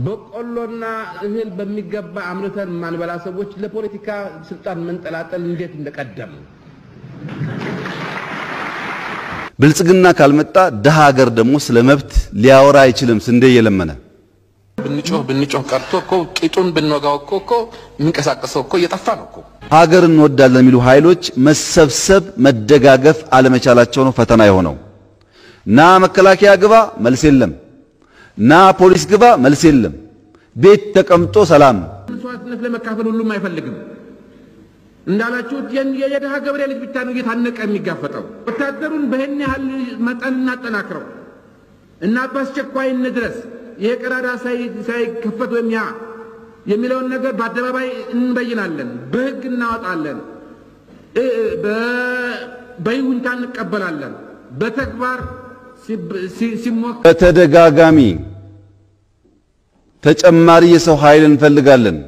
በቆሎና እህል በሚገባ አምርተን ማንበላ ሰዎች ለፖለቲካ ስልጣን መንጠላጠል እንዴት እንደቀደም ብልጽግና ካልመጣ ደሃ ሀገር ደግሞ ስለመብት ሊያወራ አይችልም። ስንዴ የለመነ ብንጮህ ቀርቶ እኮ ቂጡን ብንወጋው እኮ የሚንቀሳቀሰው እኮ እየጠፋ ነው እኮ። ሀገር እንወዳለን የሚሉ ኃይሎች መሰብሰብ መደጋገፍ አለመቻላቸው ነው ፈተና የሆነው። ና መከላከያ ግባ መልስ የለም፣ ና ፖሊስ ግባ መልስ የለም። ቤት ተቀምጦ ሰላም መስዋዕትነት ለመካፈል ሁሉም አይፈልግም። እንዳላችሁት የደሃ ገበሬ ልጅ ብቻ ነው እየታነቀ የሚጋፈጠው። ወታደሩን በእኛ ያህል መጠን እናጠናክረው እና በአስቸኳይ እንድረስ። ይሄ ቀዳዳ ሳይከፈት ወይም ያ የሚለውን ነገር በአደባባይ እንበይናለን፣ በህግ እናወጣለን፣ በይሁንታ እንቀበላለን። በተግባር ሲሞክ በተደጋጋሚ ተጨማሪ የሰው ኃይል እንፈልጋለን።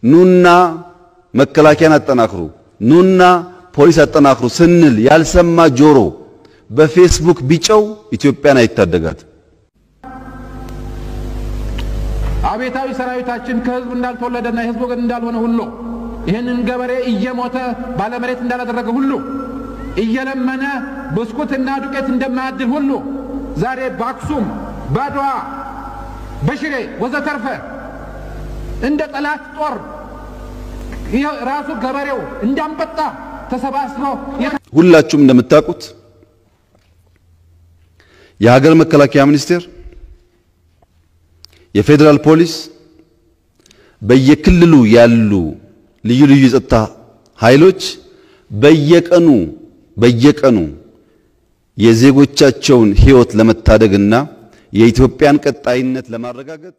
ኑና መከላከያን አጠናክሩ፣ ኑና ፖሊስ አጠናክሩ ስንል ያልሰማ ጆሮ በፌስቡክ ቢጨው ኢትዮጵያን አይታደጋት። አቤታዊ ሰራዊታችን ከህዝብ እንዳልተወለደና የህዝብ ወገን እንዳልሆነ ሁሉ ይሄንን ገበሬ እየሞተ ባለመሬት እንዳላደረገ ሁሉ እየለመነ ብስኩትና ዱቄት እንደማያድል ሁሉ ዛሬ በአክሱም ባድዋ በሽሬ ወዘተርፈ እንደ ጠላት ጦር ራሱ ገበሬው እንዳንበጣ ተሰባስቦ ሁላችሁም እንደምታውቁት የሀገር መከላከያ ሚኒስቴር የፌደራል ፖሊስ በየክልሉ ያሉ ልዩ ልዩ የጸጥታ ኃይሎች በየቀኑ የዜጎቻቸውን ህይወት ለመታደግና የኢትዮጵያን ቀጣይነት ለማረጋገጥ